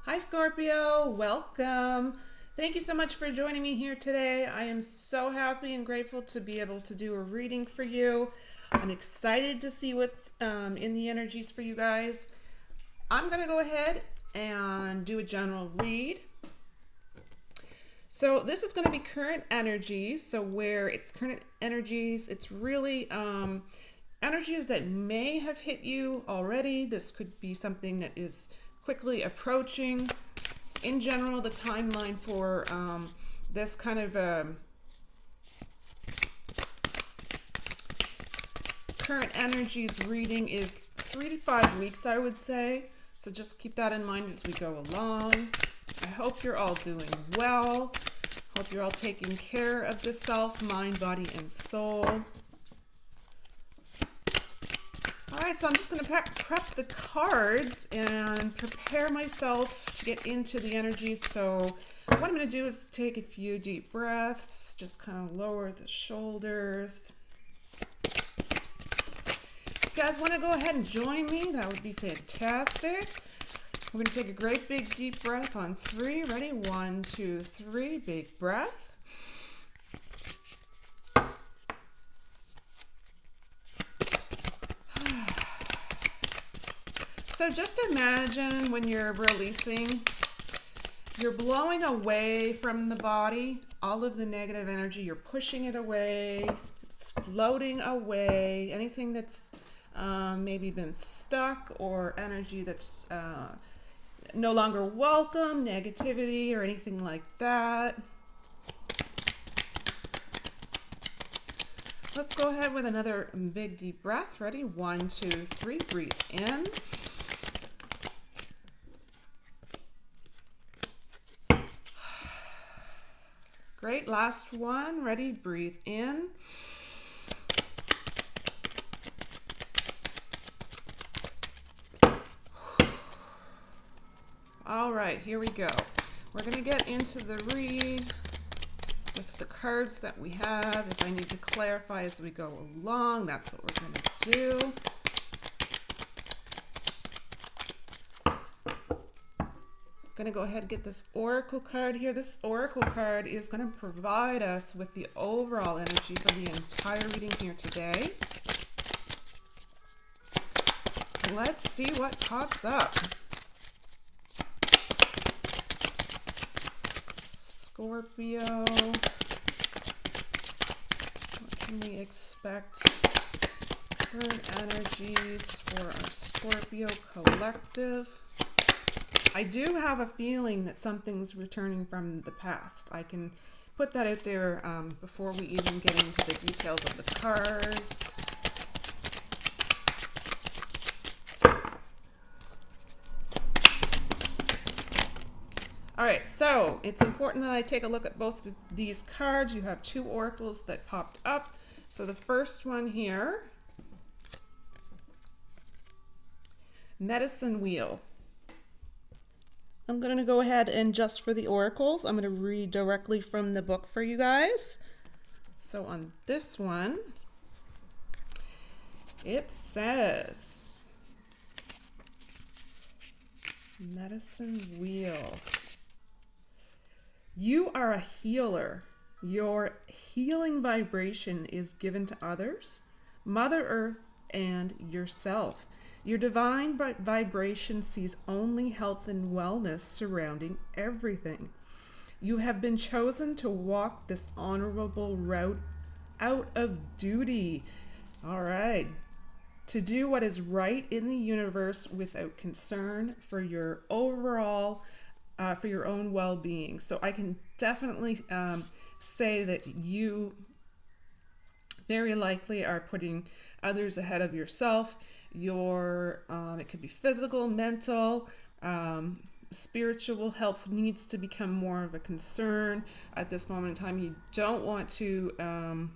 Hi Scorpio, welcome. Thank you so much for joining me here today. I am so happy and grateful to be able to do a reading for you. I'm excited to see what's in the energies for you guys. I'm going to go ahead and do a general read. So this is going to be current energies. So where it's current energies, it's really energies that may have hit you already. This could be something that is quickly approaching. In general, the timeline for this kind of current energies reading is 3 to 5 weeks, I would say. So just keep that in mind as we go along. I hope you're all doing well. Hope you're all taking care of the self, mind, body, and soul. All right, so I'm just going to prep the cards and prepare myself to get into the energies. So what I'm going to do is take a few deep breaths, just kind of lower the shoulders. If you guys want to go ahead and join me, that would be fantastic. We're going to take a great big deep breath on 3. Ready? 1, 2, 3. Big breath. So just imagine when you're releasing, you're blowing away from the body all of the negative energy. You're pushing it away. It's floating away. Anything that's maybe been stuck or energy that's no longer welcome, negativity or anything like that. Let's go ahead with another big deep breath. Ready? 1, 2, 3. Breathe in. Great. Last one. Ready? Breathe in. All right, here we go. We're going to get into the read with the cards that we have. If I need to clarify as we go along, that's what we're going to do. Going to go ahead and get this oracle card here. This oracle card is going to provide us with the overall energy for the entire reading here today. Let's see what pops up. Scorpio, what can we expect? Current energies for our Scorpio collective. I do have a feeling that something's returning from the past. I can put that out there before we even get into the details of the cards. All right, so it's important that I take a look at both of these cards. You have 2 oracles that popped up. So the first one here, Medicine Wheel. I'm going to go ahead and just for the oracles, I'm going to read directly from the book for you guys. So on this one, it says, Medicine Wheel. You are a healer. Your healing vibration is given to others, Mother Earth, and yourself. Your divine vibration sees only health and wellness surrounding everything. You have been chosen to walk this honorable route out of duty. All right. To do what is right in the universe without concern for your overall, for your own well-being. So I can definitely say that you very likely are putting others ahead of yourself. It could be physical, mental, spiritual health needs to become more of a concern at this moment in time. You don't want to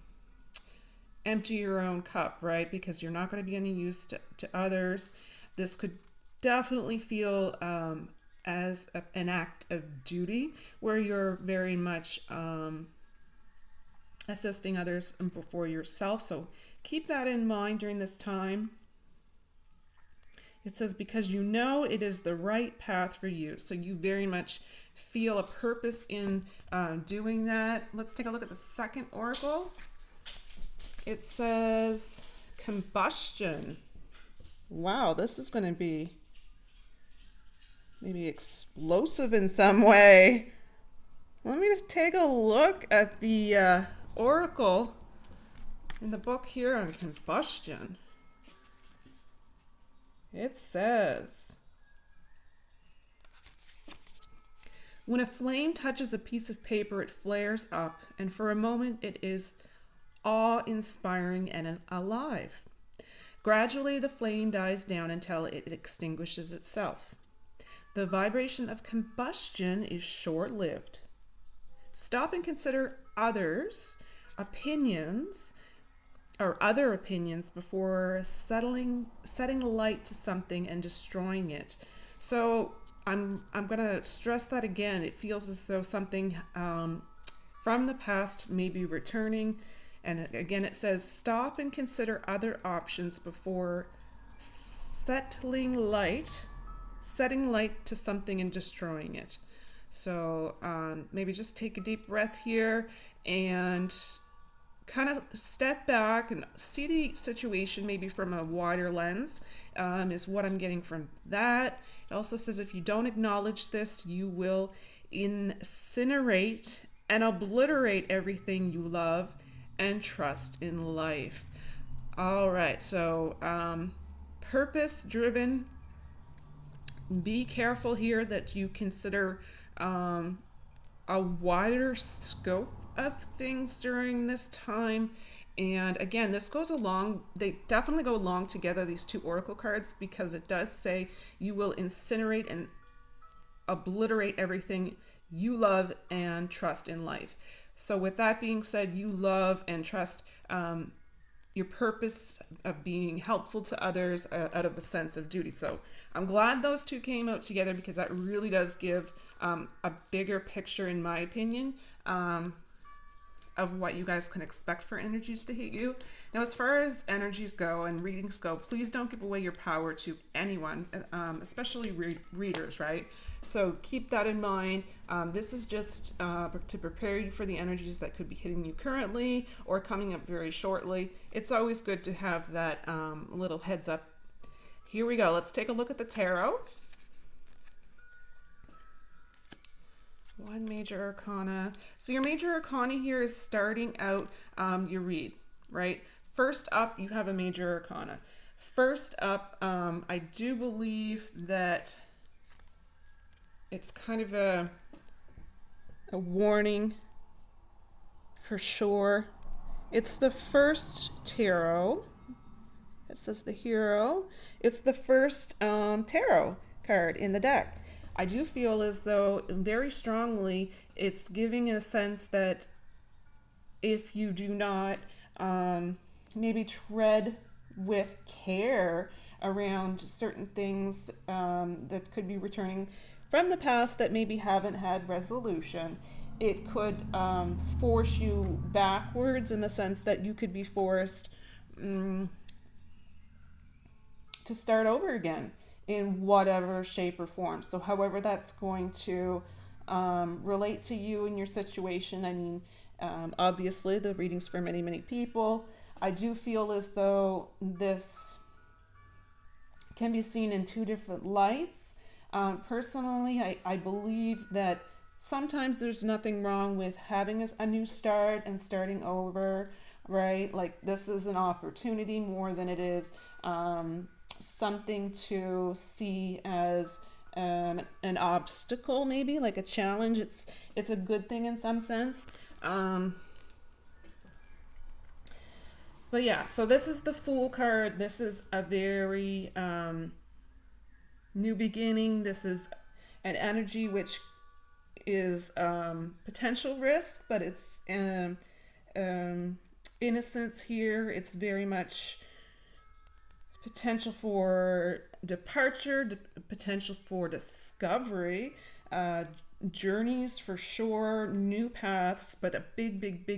empty your own cup, right? Because you're not going to be any use to others. This could definitely feel as an act of duty where you're very much assisting others before yourself. So keep that in mind during this time. It says, because you know it is the right path for you. So you very much feel a purpose in doing that. Let's take a look at the second oracle. It says combustion. Wow, this is going to be maybe explosive in some way. Let me take a look at the oracle in the book here on combustion. It says, when a flame touches a piece of paper, it flares up, and for a moment it is awe-inspiring and alive. Gradually, the flame dies down until it extinguishes itself. The vibration of combustion is short-lived. Stop and consider others' opinions or other opinions before setting light to something and destroying it. So I'm going to stress that again. It feels as though something from the past may be returning. And again, it says stop and consider other options before setting light to something and destroying it. So maybe just take a deep breath here and kind of step back and see the situation maybe from a wider lens, is what I'm getting from that. It also says if you don't acknowledge this, you will incinerate and obliterate everything you love and trust in life. All right, so purpose driven. Be careful here that you consider a wider scope of things during this time. And again, this goes along, they definitely go along together, these two oracle cards, because it does say you will incinerate and obliterate everything you love and trust in life. So with that being said, you love and trust your purpose of being helpful to others out of a sense of duty. So I'm glad those two came out together, because that really does give a bigger picture, in my opinion, of what you guys can expect for energies to hit you. Now, as far as energies go and readings go, please don't give away your power to anyone, especially readers, right? So keep that in mind. This is just to prepare you for the energies that could be hitting you currently or coming up very shortly. It's always good to have that little heads up. Here we go. Let's take a look at the tarot. One major arcana. So your major arcana here is starting out your read, right? First up, you have a major arcana. First up, I do believe that it's kind of a warning for sure. It's the first tarot. It says the hero. It's the first tarot card in the deck. I do feel as though very strongly it's giving a sense that if you do not maybe tread with care around certain things that could be returning from the past that maybe haven't had resolution, it could force you backwards, in the sense that you could be forced to start over again in whatever shape or form. So however that's going to relate to you and your situation. I mean, obviously the reading's for many, many people. I do feel as though this can be seen in two different lights. Personally, I believe that sometimes there's nothing wrong with having a new start and starting over, right? Like, this is an opportunity more than it is something to see as an obstacle, maybe like a challenge. It's a good thing in some sense. But yeah, so this is the Fool card. This is a very new beginning. This is an energy which is potential risk, but it's innocence here. It's very much potential for departure, potential for discovery, journeys for sure, new paths, but a big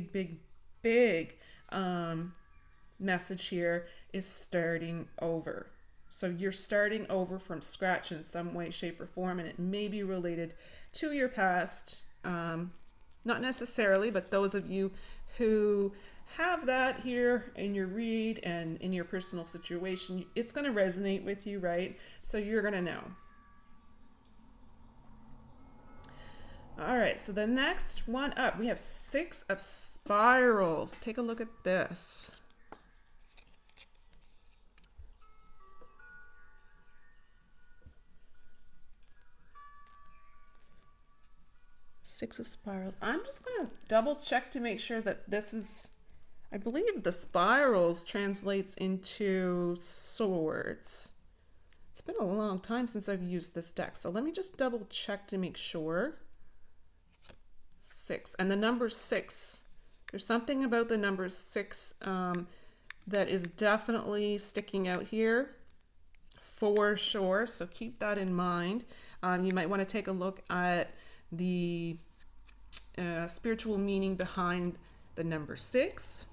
message here is starting over. So you're starting over from scratch in some way, shape, or form, and it may be related to your past. Not necessarily, but those of you who have that here in your read and in your personal situation, it's going to resonate with you, right? So you're going to know. All right, so the next one up, we have 6 of spirals. Take a look at this. Six of spirals. I'm just going to double check to make sure that this is, I believe the spirals translates into swords. It's been a long time since I've used this deck, so let me just double check to make sure. 6, and the number 6, there's something about the number 6 that is definitely sticking out here for sure, so keep that in mind. You might want to take a look at the spiritual meaning behind the number 6.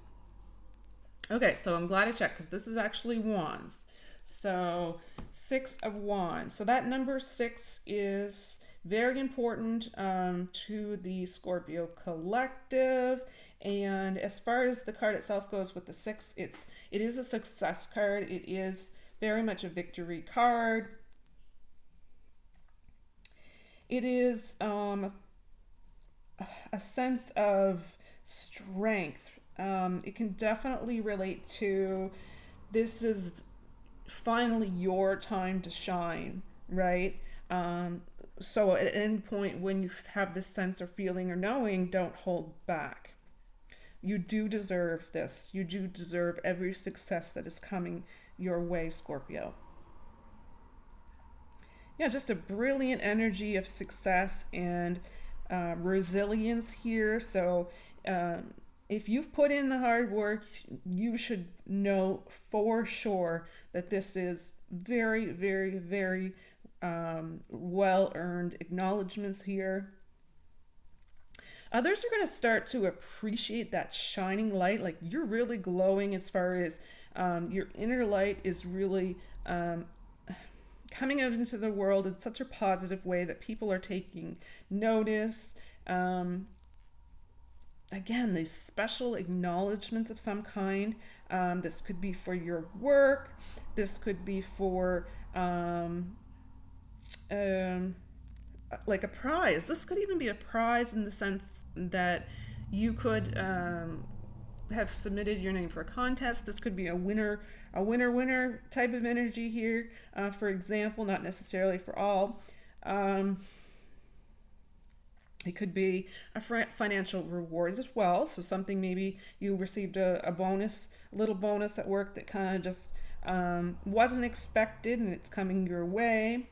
Okay, so I'm glad I checked because this is actually wands. So 6 of wands. So that number 6 is very important to the Scorpio collective. And as far as the card itself goes with the 6, it is a success card. It is very much a victory card. It is a sense of strength. It can definitely relate to, this is finally your time to shine, right? So at any point when you have this sense or feeling or knowing, don't hold back. You do deserve this. You do deserve every success that is coming your way, Scorpio. Yeah, just a brilliant energy of success and resilience here. So if you've put in the hard work, you should know for sure that this is very, very, very well-earned acknowledgments here. Others are going to start to appreciate that shining light. Like, you're really glowing as far as your inner light is really coming out into the world in such a positive way that people are taking notice. Again, these special acknowledgments of some kind. This could be for your work. This could be for like a prize. This could even be a prize in the sense that you could have submitted your name for a contest. This could be a winner type of energy here, for example, not necessarily for all. It could be a financial reward as well. So something, maybe you received a bonus, a little bonus at work that kind of just wasn't expected and it's coming your way.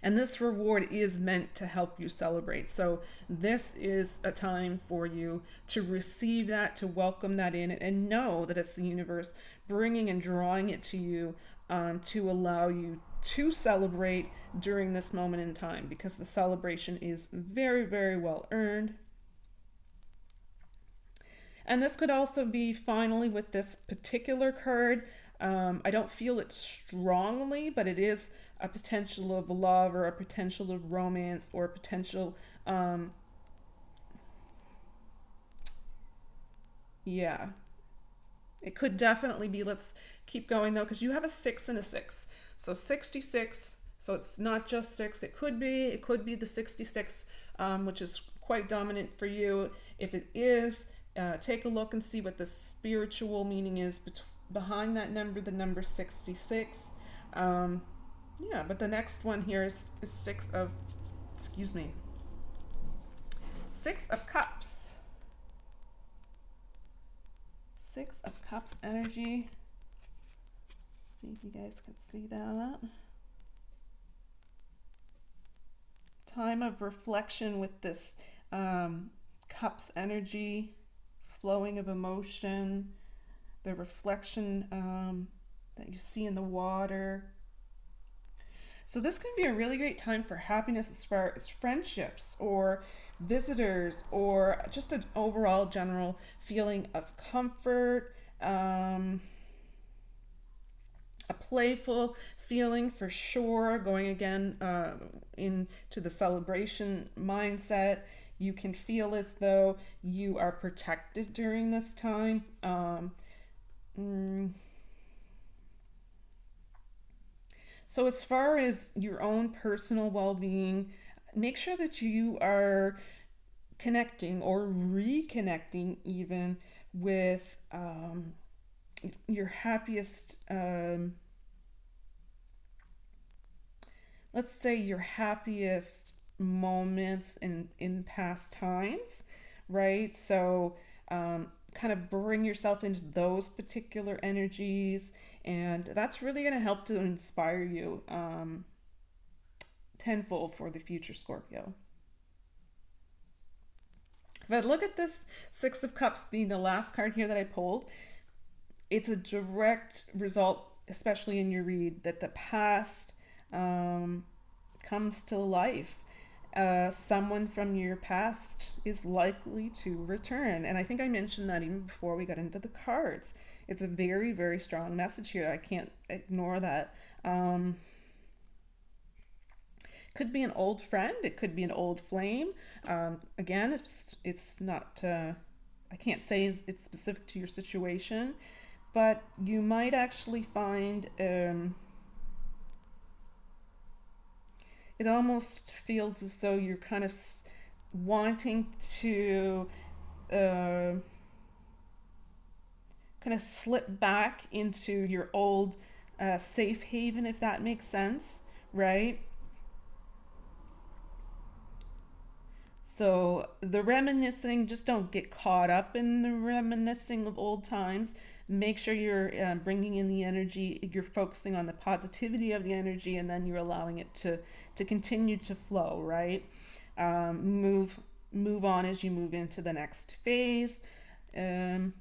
And this reward is meant to help you celebrate. So this is a time for you to receive that, to welcome that in, and know that it's the universe bringing and drawing it to you to allow you to celebrate during this moment in time, because the celebration is very, very well earned. And this could also be, finally, with this particular card, I don't feel it strongly, but it is a potential of love or a potential of romance or a potential, yeah. It could definitely be. Let's keep going though, because you have a 6 and a 6. So 66, so it's not just 6. It could be the 66, which is quite dominant for you. If it is, take a look and see what the spiritual meaning is behind that number, the number 66. Yeah, but the next one here is 6 of Cups. 6 of Cups energy. See if you guys can see that. Time of reflection with this Cups energy, flowing of emotion, the reflection that you see in the water. So this can be a really great time for happiness as far as friendships or visitors, or just an overall general feeling of comfort. a playful feeling for sure, going again into the celebration mindset. You can feel as though you are protected during this time. Mm, so, as far as your own personal well being, make sure that you are connecting or reconnecting even with your happiest, let's say your happiest moments in past times, right? So kind of bring yourself into those particular energies, and that's really going to help to inspire you tenfold for the future, Scorpio. If I look at this Six of Cups being the last card here that I pulled, it's a direct result, especially in your read, that the past um, comes to life. Someone from your past is likely to return. And I think I mentioned that even before we got into the cards. It's a very, very strong message here. I can't ignore that. Could be an old friend. It could be an old flame. Again, it's not. I can't say it's specific to your situation, but you might actually find it almost feels as though you're kind of wanting to uh, kind of slip back into your old safe haven, if that makes sense, right? So the reminiscing, just don't get caught up in the reminiscing of old times. Make sure you're bringing in the energy, you're focusing on the positivity of the energy, and then you're allowing it to continue to flow, right? Move on as you move into the next phase. Um,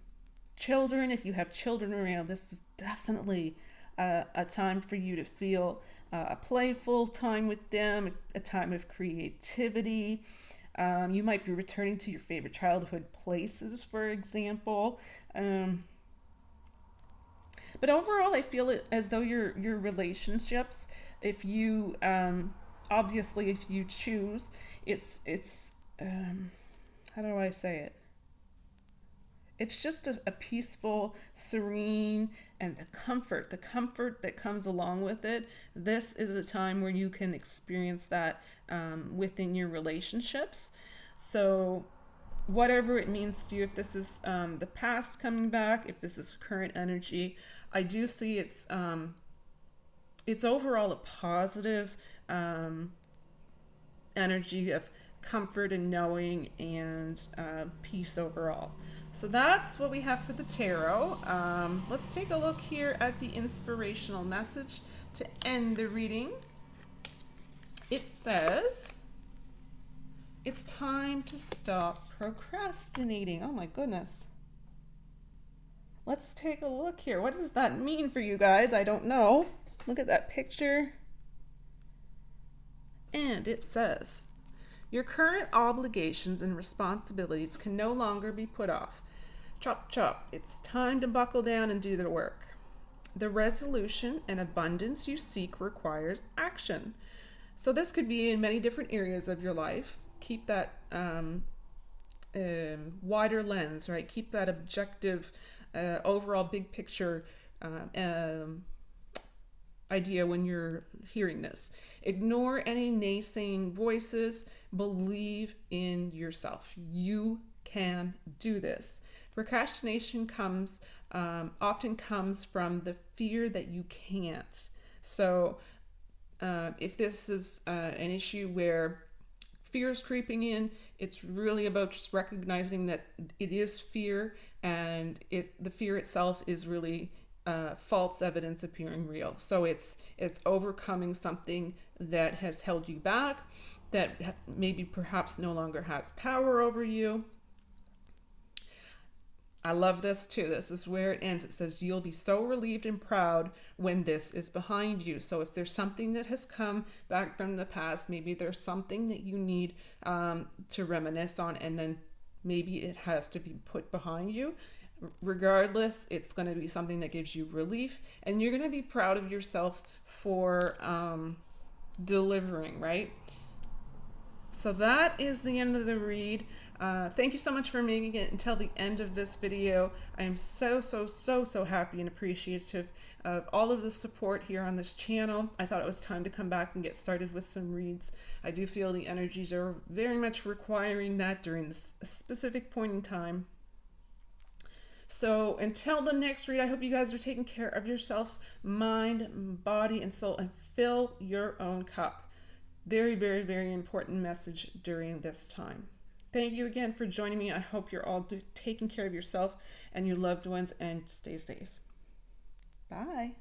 Children, if you have children around, this is definitely a time for you to feel a playful time with them, a time of creativity. You might be returning to your favorite childhood places, for example. Um, but overall, I feel it as though your relationships, if you obviously if you choose, it's how do I say it? It's just a peaceful, serene, and the comfort that comes along with it. This is a time where you can experience that within your relationships. So, whatever it means to you, if this is the past coming back, if this is current energy, I do see it's overall a positive um, energy of comfort and knowing and peace overall. So that's what we have for the tarot. Let's take a look here at the inspirational message to end the reading. It says, it's time to stop procrastinating. Oh my goodness. Let's take a look here. What does that mean for you guys? I don't know. Look at that picture. And it says, your current obligations and responsibilities can no longer be put off. Chop, chop. It's time to buckle down and do the work. The resolution and abundance you seek requires action. So, this could be in many different areas of your life. Keep that wider lens, right? Keep that objective, overall big picture idea when you're hearing this. Ignore any naysaying voices. Believe in yourself. You can do this. Procrastination often comes from the fear that you can't. So, if this is an issue where fear is creeping in, it's really about just recognizing that it is fear, and the fear itself is really false evidence appearing real. So it's overcoming something that has held you back, that maybe perhaps no longer has power over you. I love this too. This is where it ends. It says, you'll be so relieved and proud when this is behind you. So if there's something that has come back from the past, maybe there's something that you need to reminisce on, and then maybe it has to be put behind you. Regardless, it's going to be something that gives you relief, and you're going to be proud of yourself for delivering, right? So that is the end of the read. Thank you so much for making it until the end of this video. I am so happy and appreciative of all of the support here on this channel. I thought it was time to come back and get started with some reads. I do feel the energies are very much requiring that during this specific point in time. So until the next read, I hope you guys are taking care of yourselves, mind, body, and soul, and fill your own cup. Very important message during this time. Thank you again for joining me. I hope you're all taking care of yourself and your loved ones, and stay safe. Bye.